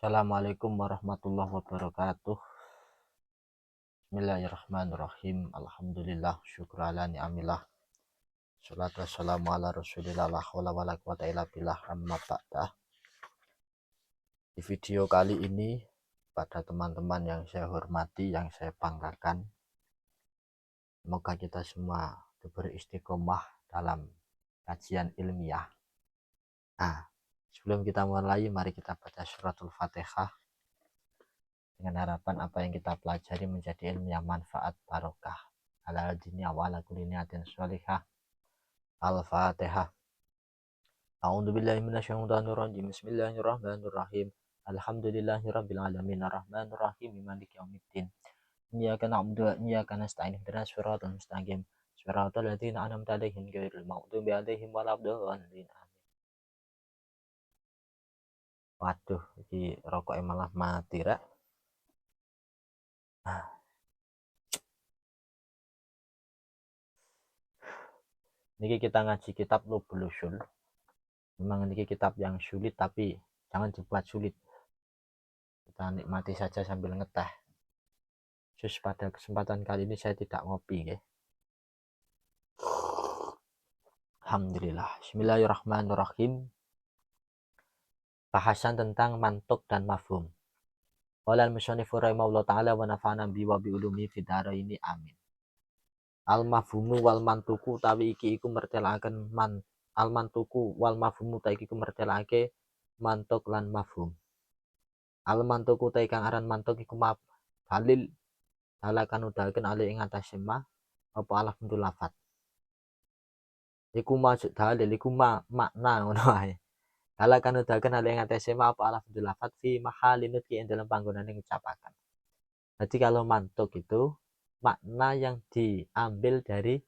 Assalamualaikum warahmatullahi wabarakatuh. Bismillahirrahmanirrahim. Alhamdulillah, syukur ala ni'amillah. Salatu wassalamu ala rasulillah, la hawla wa la quwata illa billah, amma ba'dah. Di video kali ini, pada teman-teman yang saya hormati, yang saya banggakan, semoga kita semua diberi istiqomah dalam kajian ilmiah. Nah, sebelum kita mulai, mari kita baca suratul Fatihah dengan harapan apa yang kita pelajari menjadi ilmu yang manfaat barokah ala dunia wa ala kulli niyatin sholihah. Al-Fatihah. A'udzubillahi minasyaitonir rajim. Bismillahirrahmanirrahim. Alhamdulillahirabbil alamin arrahmanir rahim maliki yaumiddin. Iyyaka na'budu wa iyyaka nasta'in ihdinas siratal mustaqim. Siratal ladzina an'amta 'alaihim ghairil maghdubi 'alaihim waladdallin. Waduh, iki rokok malah mati rek. Niki kita ngaji kitab Lubul Usyul. Memang ini kitab yang sulit, tapi jangan dibuat sulit. Kita nikmati saja sambil ngeteh. Sus, pada kesempatan kali ini saya tidak ngopi ya. Alhamdulillah. Bismillahirrahmanirrahim. Bahasan tentang mantuk dan mafhum. Qala al-musannifu rahimahullah ta'ala wa nafa'ana bi wa bi ulumi fid dharaini amin. Al-mafhumu wal mantuku tawi iki iku mertelaken al-mantuku wal mafhumu ta iki iku mertelake mantuk lan mafhum. Al-mantuku ta kang aran mantuk iku dalil dalakan udahaken ali ing atase ma apa alaf bentuk lafat. Iku maksud dalil iku makna ngono ae. Dalakan udahaken ali ing atase ma apa alaf bentuk lafat fi mahalinut ki ing dalam panggonan yang ucapaken. Jadi kalau mantuk itu makna yang diambil dari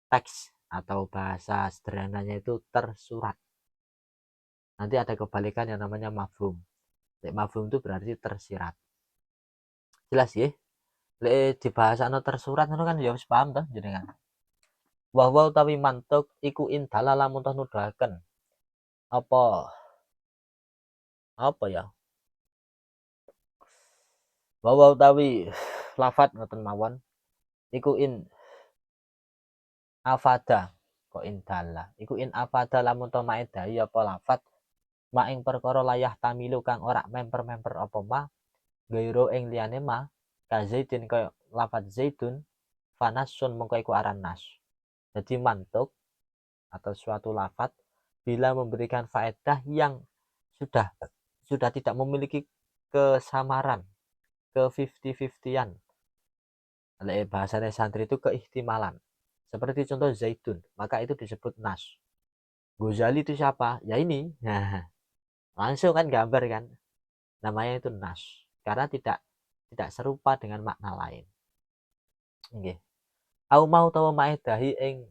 teks atau bahasa sederhananya itu tersurat. Nanti ada kebalikan yang namanya mafhum. Mafhum itu berarti tersirat. Jelas ya? Lek di bahasane tersurat ngono kan ya wis paham toh jenengan. Wa utawi mantuk iku indala lamun toh nuduhaken apa ya? Wa utawi lafat ngoten mawon iku in afada kok indala. Iku in afada lamun toh maedai apa lafat ma ing perkara layah tamilu kang ora memper-memper apa ma gairo ing liyane ma ka zaidin kaya lafat zaidun fanasun mengko iku aran nas. Jadi mantuk atau suatu lafat bila memberikan faedah yang sudah tidak memiliki kesamaran, ke 50-50-an. Bahasanya santri itu keihtimalan. Seperti contoh zaitun, maka itu disebut nas. Ghazali itu siapa? Ya ini. Nah, langsung kan gambar kan. Namanya itu nas. Karena tidak serupa dengan makna lain. Nggih. Au mau tahu maedahi ing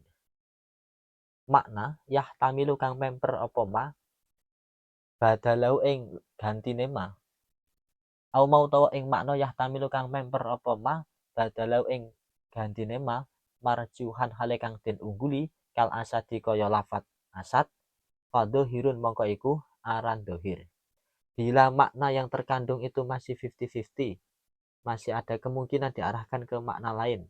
makna yah tamilu kang memper apa ma badalau ing gantine ma. Au mau tahu ing makna yah tamilu kang memper apa ma badalau ing gantine ma marjuhan hale kang den ungguli kal asadi kaya lafat asad fadhirun mongko iku aran dohir. Bila makna yang terkandung itu masih 50-50, masih ada kemungkinan diarahkan ke makna lain,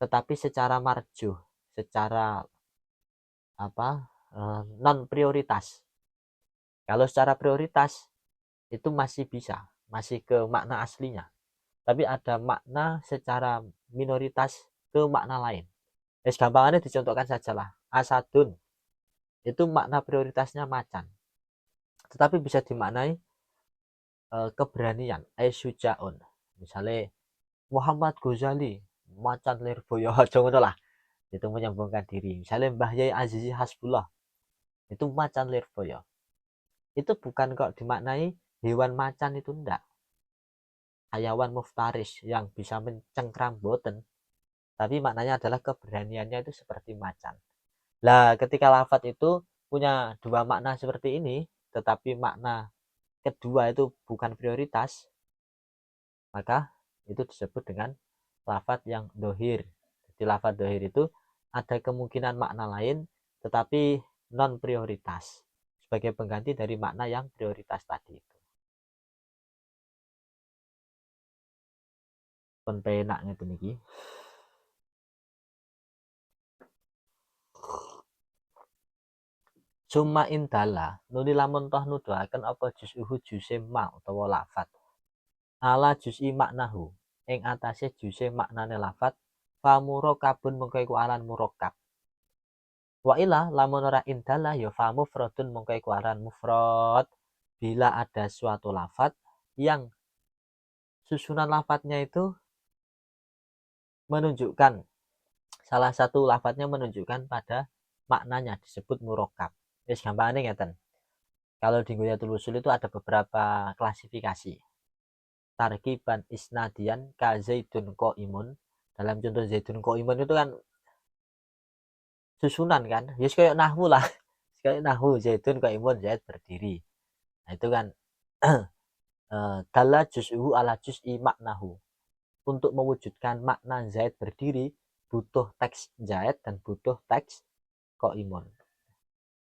tetapi secara marjuh, secara non prioritas. Kalau secara prioritas itu masih bisa, masih ke makna aslinya. Tapi ada makna secara minoritas ke makna lain. Gampangannya dicontohkan sajalah. Asadun itu makna prioritasnya macan. Tetapi bisa dimaknai keberanian. Syujaun. Misalnya Muhammad Ghazali macan lirboyo ngono lah. Itu menyambungkan diri. Misalnya Mbah Yai Azizi Hasbullah itu macan lirboyo. Itu bukan kok dimaknai hewan macan itu enggak. Hayawan muftaris yang bisa mencengkram boten. Tapi maknanya adalah keberaniannya itu seperti macan. Lah ketika lafadz itu punya dua makna seperti ini, tetapi makna kedua itu bukan prioritas, maka itu disebut dengan lafadz yang dohir. Jadi lafadz dohir itu ada kemungkinan makna lain, tetapi non prioritas sebagai pengganti dari makna yang prioritas tadi itu. pen penak ngeten iki. Summa indala nuni lamun toh nuduhaken apa juz'uhu juz'e ma utawa lafat ala juz'i maknahu ing atase juz'e maknane lafat famurokabun mengko iku aran murakkab. Wa ila lamun ora indala ya fa mufradun mengko iku aran mufrad bila ada suatu lafat yang susunan lafadznya itu menunjukkan salah satu lafadznya menunjukkan pada maknanya disebut murakkab. Wis gampangane ngeten. Kalau di Ghuyatul Usul itu ada beberapa klasifikasi. Tarkiban isnadian ka zaidun qaimun. Dalam contoh zaidun qaimun itu kan susunan kan. Ya kayak nahwu lah. Kayak nahwu zaidun qaimun, zaid berdiri. Nah, itu kan dalla juz'uhu ala juz'i maknahu. Untuk mewujudkan makna zaid berdiri butuh teks zaid dan butuh teks qaimun.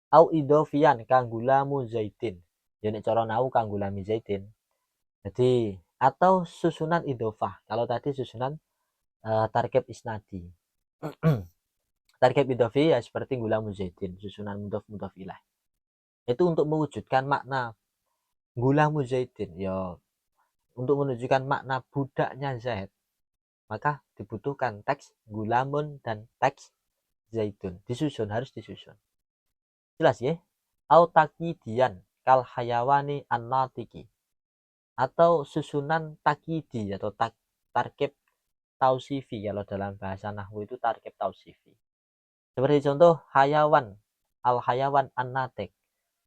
Au idofian kanggulamu zaidin. Jadi cara nahwu kanggulami zaidin. Jadi atau susunan idofah. Kalau tadi susunan tarkib isnadi. Tarkib idofi ya seperti gulamu zaidin, susunan mudhof ilaih. Itu untuk mewujudkan makna gulamu zaidin ya, untuk menunjukkan makna budaknya Zaid, maka dibutuhkan teks gulamun dan teks zaidun. Disusun, harus disusun. Jelas ya? Au takidian kal hayawani an-natiki. Atau susunan takidi atau tarkib tausifi. Kalau dalam bahasa nahwu itu tarkib tausifi. Seperti contoh hayawan, al-hayawan an-natik.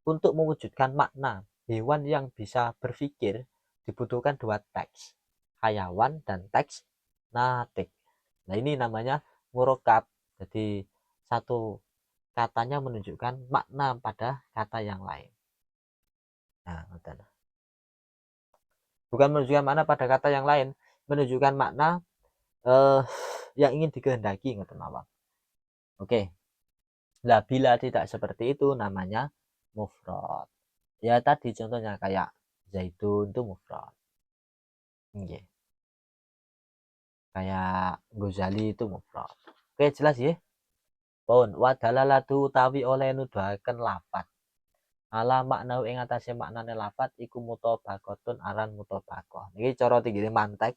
Untuk mewujudkan makna hewan yang bisa berpikir dibutuhkan dua teks, hayawan dan teks natik. Nah ini namanya murakkab. Jadi satu katanya menunjukkan makna pada kata yang lain. Nah, bukan menunjukkan makna pada kata yang lain, menunjukkan makna yang ingin dikehendaki, ngoten mawon. Oke. Nah, bila tidak seperti itu namanya mufrad. Ya tadi contohnya kayak zaitun itu mufrad. Nggih. Kayak Ghazali itu mufrad. Oke, jelas ya? Pun wa dalalatu utawi oleh nuduhaken lafat. Ala makna ing atase maknane lafat iku mutabaqatun aran mutabaqah. Niki cara tinggi mantek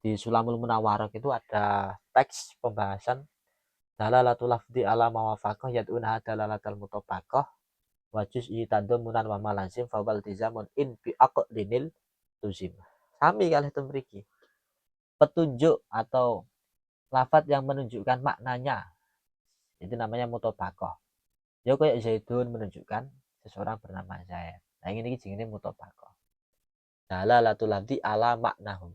di Sulamul Munawwarah itu ada teks pembahasan dalalatu lafdi ala mawafaqah yad'una dalalatal mutabaqah wa juz'i tadammunan wa malazim fa wal tizamun in bi aqdinil tuzim. Sami kalih ten mriki. Petunjuk atau lafat yang menunjukkan maknanya itu namanya mutabaqah. Ya kayak zaidun menunjukkan seseorang bernama Zaid. Nah ini jenenge mutabaqah. Dalalatul lafdi ala maknahu.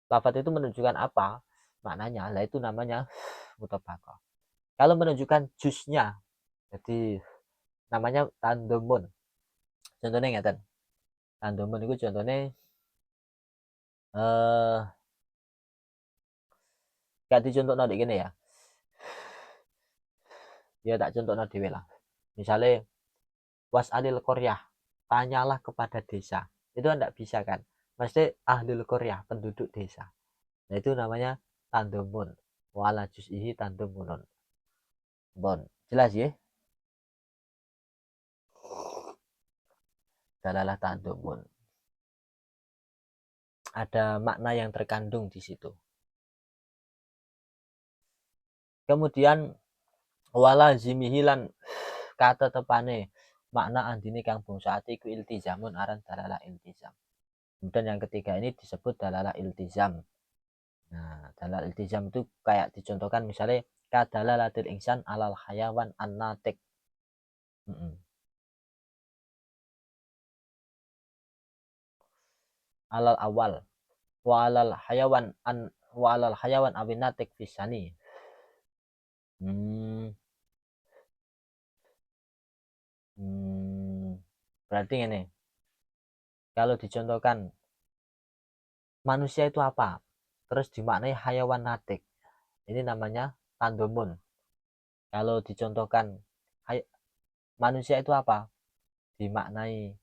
Lafat itu menunjukkan apa maknanya, lah itu namanya mutabaqah. Kalau menunjukkan jusnya, jadi namanya tandumun. Contohnya ngeten. Tandumun itu contohnya gak dicontohno nek kene ya. Ya tak contohno dhewe lah. Misalnya was'alil qaryah, tanyalah kepada desa. Itu kan enggak bisa kan? Mesti ahlul qaryah, penduduk desa. Nah itu namanya tandumun. Wala juz'ihi tandumunun. Bon, jelas ya? Dalalah tandumun. Ada makna yang terkandung di situ. Kemudian wala zimihilan kata tepane makna andini kang bangsaati iku iltizamun aran dalalah iltizam. Kemudian yang ketiga ini disebut dalalah iltizam. Nah, dalalah iltizam itu kayak dicontohkan misalnya kadalalatil insan alal hayawan an-natik. Alal awal wa alal hayawan awinatik fisani. Berarti ini kalau dicontohkan manusia itu apa, terus dimaknai hayawan natik, ini namanya tandumun. Kalau dicontohkan manusia itu apa, dimaknai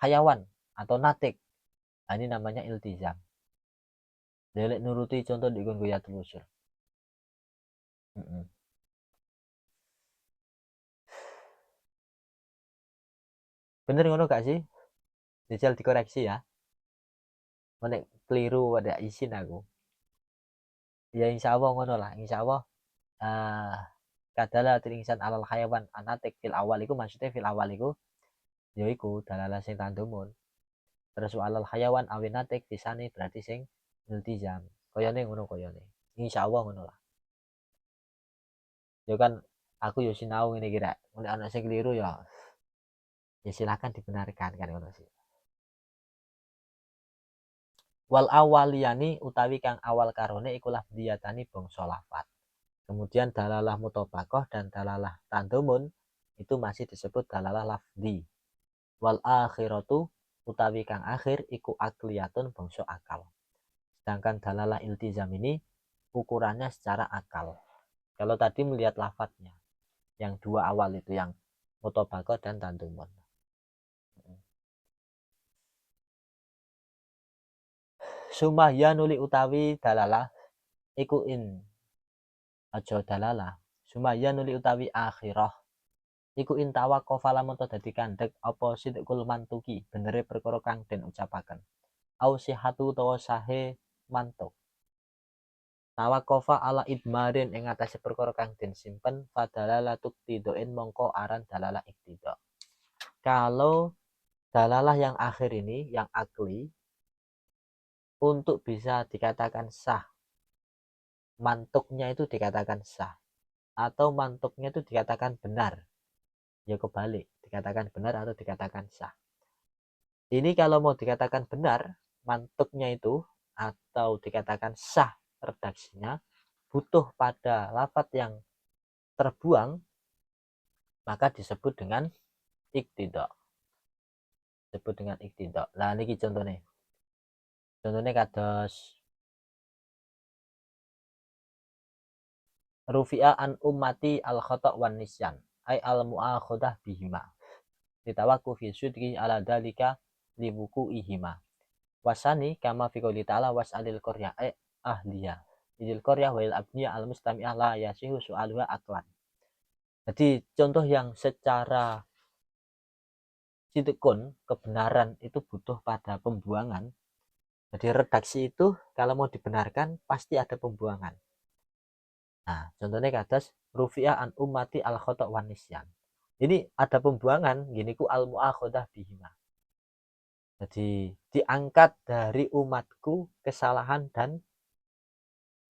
hayawan atau natik, Nah, ini namanya iltizam. Lelek nuruti contoh di Ghayatul Usul. Bener ngono gak sih? Jajal dikoreksi ya. Menek keliru ada izin aku. Ya insya Allah ngono lah. Insya Allah kadala insan alal hayawan anatik fil awal iku, maksudnya fil awal iku yaiku dalalah sing tandumun. Terus alal hayawan awinatik disane berarti sing iltizam. Koyone ngono koyone. Insya Allah ngono lah. Ya kan aku yo sinau ngene kira. Nek ana sing keliru ya silakan dibenarkan kan ngono sih. Wal awaliyani utawi kang awal karone iku lafdiyatani bangsa lafat. Kemudian dalalah mutobakoh dan dalalah tandumun itu masih disebut dalalah lafdi. Wal akhiratu utawi kang akhir iku akliyatun bangsa akal. Sedangkan dalalah iltizam ini ukurannya secara akal. Kalau tadi melihat lafadznya, yang dua awal itu yang mutobakoh dan tandumun. Sumahya nuli utawi dalalah iku in aja dalalah. Sumahya nuli utawi akhirah iku intawa kofala monto dadi kandhek apa sidqul mantuki benere perkara kang den ucapaken au sihatu utawa sahe mantuk tawakofa ala idmarin ing atase perkara kang den simpen fadalala tuktidoin mongko aran dalalah iktido. Kalau dalalah yang akhir ini yang akli untuk bisa dikatakan sah, mantuknya itu dikatakan sah atau mantuknya itu dikatakan benar, ya kebalik, dikatakan benar atau dikatakan sah. Ini kalau mau dikatakan benar mantuknya itu atau dikatakan sah redaksinya butuh pada lafadz yang terbuang, maka disebut dengan iktidak. Disebut dengan iktidak. Nah ini contohnya. Contohnya kados rufi'a an ummati al khata' wan nisyan ay al mu'akhadah bihima ditawakku fi sudri ala dalika libuku ihima wasani kama fi qouli ta'ala was'alil qarya ay ahliya idil qarya wal abniya al mustami'ah la yasihu su'aluha aklan. Jadi contoh yang secara sidqun kebenaran itu butuh pada pembuangan. Jadi redaksi itu kalau mau dibenarkan pasti ada pembuangan. Nah, contohnya kados rufi'ah an ummati al khata' wan nisyan. Ini ada pembuangan, gini ku al mu'akhadah bihima. Jadi diangkat dari umatku kesalahan dan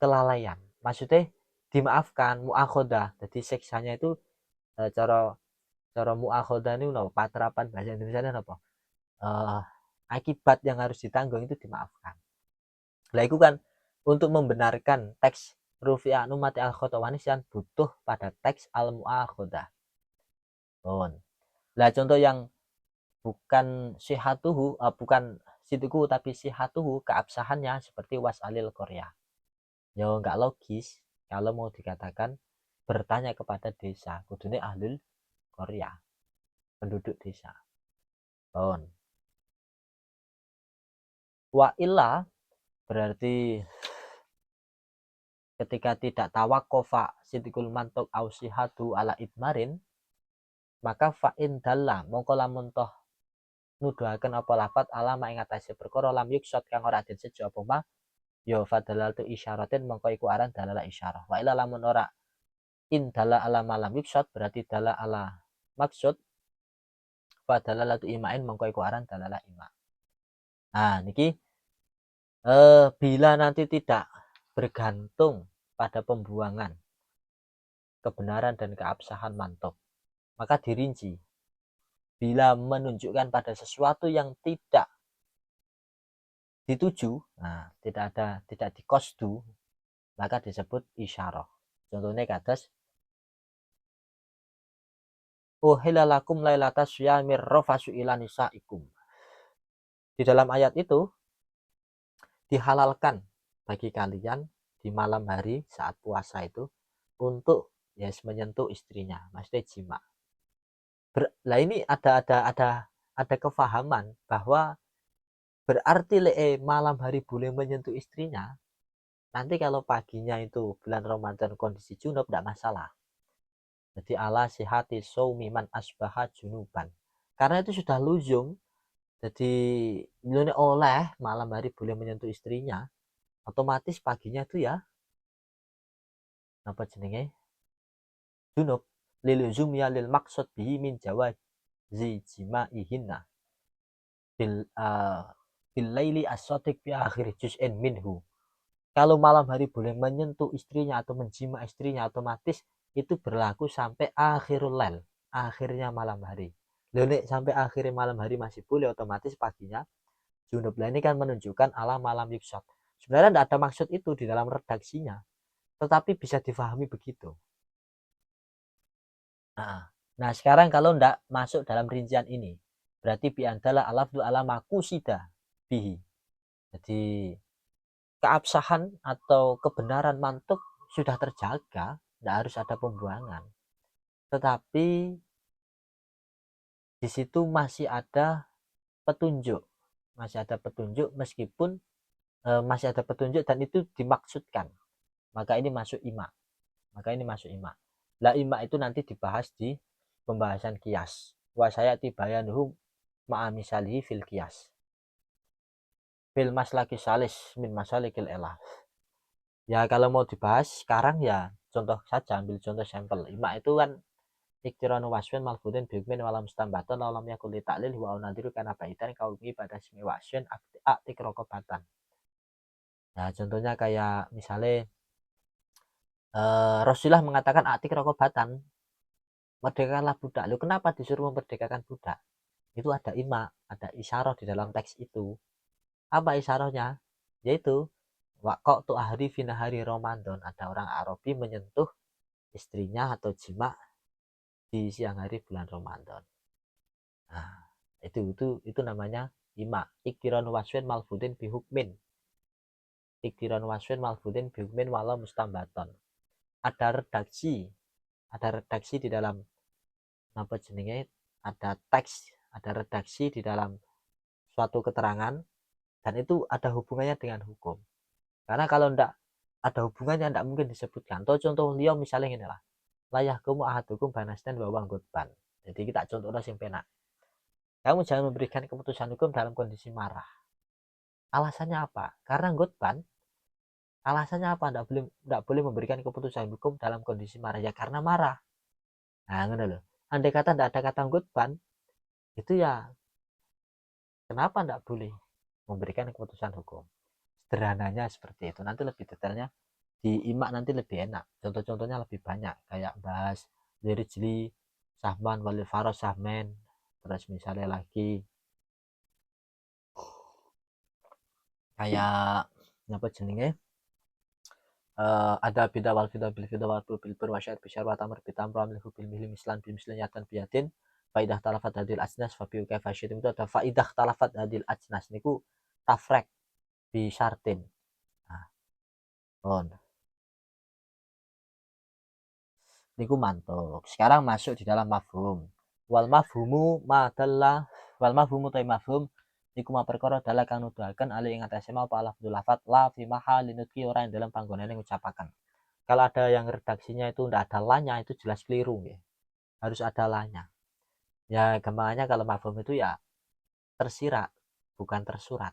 kelalaian. Maksudnya dimaafkan, mu'akhadah. Jadi seksanya itu cara mu'akhadah ini patrapan bahasa Indonesia apa? Akibat yang harus ditanggung itu dimaafkan. Lah itu kan untuk membenarkan teks rufi'ah ummati al khata' wan nisyan butuh pada teks al mu'akhadah. Lah contoh yang bukan sihatuhu, bukan situku tapi sihatuhu, keabsahannya seperti was'alil Korea. Ya nggak logis kalau mau dikatakan bertanya kepada desa, kudune ahlul Korea, penduduk desa. Wa illa berarti ketika tidak tawakofa sitikul mantuk au sihatu ala idmarin, maka fa'in dalla mongko lamun toh nuduhaken apa lafat alama ing atase perkara lam yuksot kang ora den sejo apa mah ya fadalatu isyaratin mongko iku aran dalalah isyarah. Wa ila lamun ora in dala ala malam yuksot berarti dala ala maksud fadalalatu imain mongko iku aran dalalah ima. Nah niki bila nanti tidak bergantung pada pembuangan kebenaran dan keabsahan mantuk, maka dirinci. Bila menunjukkan pada sesuatu yang tidak dituju, nah tidak dikosdu, maka disebut isyarah. Contohnya kados uhilalakum lailatas syamir rafasu ila nisaikum. Di dalam ayat itu dihalalkan bagi kalian di malam hari saat puasa itu untuk menyentuh istrinya, maksudnya jima. Lah ini ada kefahaman bahwa Berarti malam hari boleh menyentuh istrinya, nanti kalau paginya itu bulan Ramadan kondisi junub tidak masalah. Jadi ala sihati saumi man asbaha junuban. Karena itu sudah luzum. Jadi ini oleh malam hari boleh menyentuh istrinya, otomatis paginya itu ya apa jenenge junub liluzum ya lil maksud bihi min jawazi jimaihinna bil bil laili as-sadiq fi akhir juz'in minhu. Kalau malam hari boleh menyentuh istrinya atau menjima istrinya, otomatis itu berlaku sampai akhirul lail, akhirnya malam hari. Lalu sampai akhirnya malam hari masih boleh, otomatis paginya junub. Nah, ini kan menunjukkan ala malam yuksat. Sebenarnya tidak ada maksud itu di dalam redaksinya, tetapi bisa difahami begitu. Nah, sekarang kalau tidak masuk dalam rincian ini, berarti biandalah alafdu ala makusida bihi. Jadi keabsahan atau kebenaran mantuk sudah terjaga, tidak harus ada pembuangan. Tetapi di situ masih ada petunjuk, meskipun masih ada petunjuk dan itu dimaksudkan. Maka ini masuk ima. Lah ima itu nanti dibahas di pembahasan kias. Wa sayati bayanuhu ma'a misalihi fil kias. Fil maslaki salis min masalikil elah. Ya kalau mau dibahas sekarang ya contoh saja, ambil contoh sampel. Ima itu kan iktiranu wasfin malfudin bihukmin walam stambaton walam yakul li ta'lil wa unadiru kana baitan kaumi pada simi wasfin aktik rokobatan. Nah contohnya kayak misalnya Rasulullah mengatakan aktik rokobatan, merdekakanlah budak. Lu kenapa disuruh memerdekakan budak? Itu ada ima, ada isyarah di dalam teks itu. Apa isyarahnya? Yaitu wakok tu ahri finahari Ramadan, ada orang Arabi menyentuh istrinya atau jima di siang hari bulan Ramadan. Nah, itu namanya ima. Iktiran waswin malfudin bihukmin. Iktiran waswin malfudin bihukmin walau mustambaton. Ada redaksi di dalam apa jenenge? Ada teks, ada redaksi di dalam suatu keterangan dan itu ada hubungannya dengan hukum. Karena kalau tidak ada hubungannya tidak mungkin disebutkan. Contoh liya misalnya ini lah. Layah kamu ahadukum banastan bawang gotban. Jadi kita contoh yang penak. Kamu jangan memberikan keputusan hukum dalam kondisi marah. Alasannya apa? Karena gotban. Alasannya apa? Tidak boleh memberikan keputusan hukum dalam kondisi marah. Ya karena marah. Nah, ngono loh. Andai kata tidak ada kata gotban, itu ya kenapa tidak boleh memberikan keputusan hukum? Sederhananya seperti itu. Nanti lebih detailnya di imak nanti lebih enak. Contoh-contohnya lebih banyak. Kayak bahas lirijli, sahman, walil faros, sahmen. Terus misalnya lagi kayak apa jenenge? Ada bida wal bida bil bida wal bil bil wasyar bisyar wa tamr bitam ramil bil mihli mislan bil mislan yatan biyatin faidah talafat hadil ajnas fa bi kaifa itu ada faidah talafat hadil ajnas niku tafrek bi syartin. Nah, on. Niku mantuk. Sekarang masuk di dalam mafhum. Wal mafhumu madalla wal mafhumu ta mafhum niku ma perkara dalah kang nuduhaken ali ing atase mau apa lafdzul lafat la fi mahalin nutqi ora ing dalam panggonane ngucapaken. Kalau ada yang redaksinya itu tidak ada lanya itu jelas keliru ya. Harus ada lanya. Ya gampangannya kalau mafhum itu ya tersirat bukan tersurat.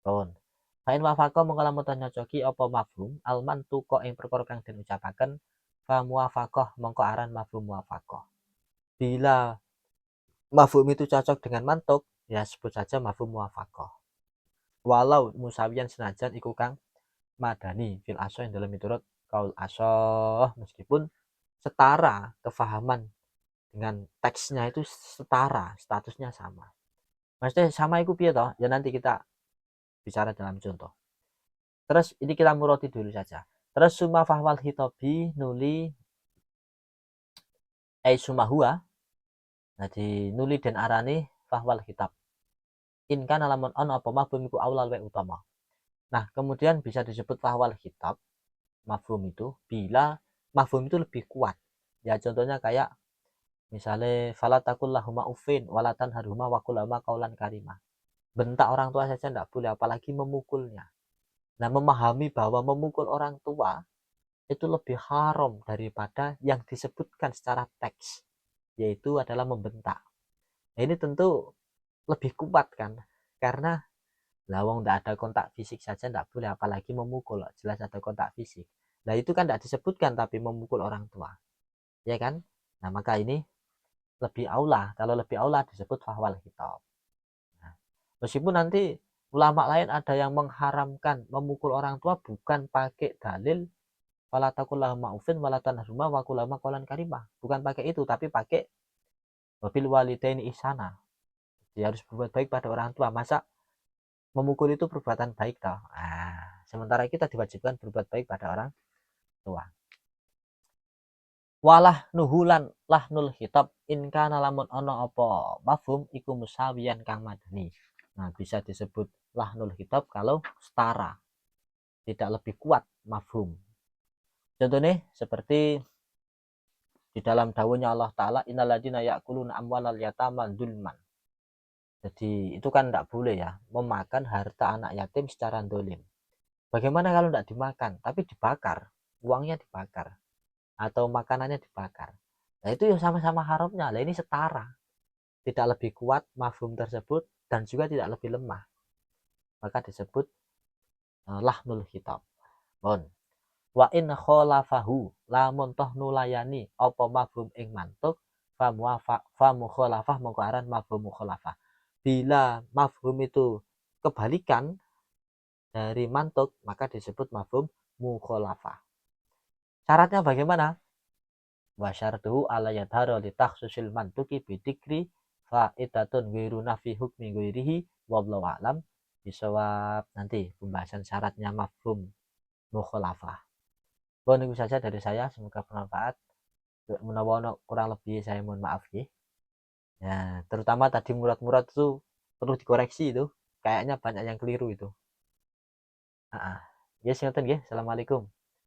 Pun. Fain wafaqo mengko lamun nyocoki apa mafhum alman tu kok ing perkara kang den ucapaken fa muwafaqah mengko aran mafhum muwafaqah. Bila mafhum itu cocok dengan mantuk, ya sebut saja mafhum muwafaqah. Walau musawiyan senajan iku kang madani fil aso yang dalam miturut kaul asoh, meskipun setara kefahaman dengan teksnya itu setara, statusnya sama. Maksudnya sama itu piye toh? Ya nanti kita bicara dalam contoh. Terus ini kita muroti dulu saja. Terus summa fahwal hitobi nuli sumahua. Jadi nuli dan arani fahwal hitab. Inkan alamun on apa mafhum iku aulal wa utama. Nah, kemudian bisa disebut fahwal hitab mafhum itu bila mafhum itu lebih kuat. Ya contohnya kayak misalnya fala taqullahuma uffin walatan haruma wa qulama qaulan karimah. bentak orang tua saja tidak boleh, apalagi memukulnya. Nah, memahami bahwa memukul orang tua itu lebih haram daripada yang disebutkan secara teks, yaitu adalah membentak. Nah, ini tentu lebih kuat kan, karena lawang tidak ada kontak fisik saja tidak boleh, apalagi memukul, jelas ada kontak fisik. Nah, itu kan tidak disebutkan, tapi memukul orang tua, ya kan? Nah, maka ini lebih aula, kalau lebih aula disebut fahwal khitab. Nah, meskipun nanti ulama lain ada yang mengharamkan memukul orang tua bukan pakai dalil wala taqullahumma ufin wala tanharhuma wa qul lahumma qawlan karimah, bukan pakai itu, tapi pakai wabil walidaini ihsana. Dia harus berbuat baik pada orang tua. Masa memukul itu perbuatan baik toh? Nah, sementara kita diwajibkan berbuat baik pada orang tua. Walah nuhulan lahnul khitab in kana lamun ono apa mafhum iku musawiyan kang madani. Nah, bisa disebut lahnul khitab kalau setara, tidak lebih kuat mafhum. Contohnya seperti di dalam dawuhnya Allah Ta'ala, innalladzina ya'kuluna amwalal yatama dzulman. Jadi itu kan tidak boleh ya, memakan harta anak yatim secara dolim. Bagaimana kalau tidak dimakan, tapi dibakar, uangnya dibakar, atau makanannya dibakar. Nah, itu ya sama-sama haramnya. Nah, ini setara, tidak lebih kuat mafhum tersebut dan juga tidak lebih lemah, maka disebut lahnul khitab. Bon. Wa in khalafahu lamun toh nulayani apa mafhum ing mantuk fa mukhalafah mongko aran mafhum mukhalafah. Bila mafhum itu kebalikan dari mantuk, maka disebut mafhum mukhalafah. Syaratnya bagaimana? Wa syartuhu ala yadhara li takhsusil mantuki bidikri fa'idatun ghairu nafi hukmi ghairihi wallahu a'lam bisawab. Nanti pembahasan syaratnya mafhum mukhalafah. Bon, itu saja dari saya, semoga bermanfaat. Menawa kurang lebih saya mohon maaf ya. Ya, terutama tadi murad-murad itu perlu dikoreksi itu. Kayaknya banyak yang keliru itu. Yes, ngoten nggih. Assalamualaikum.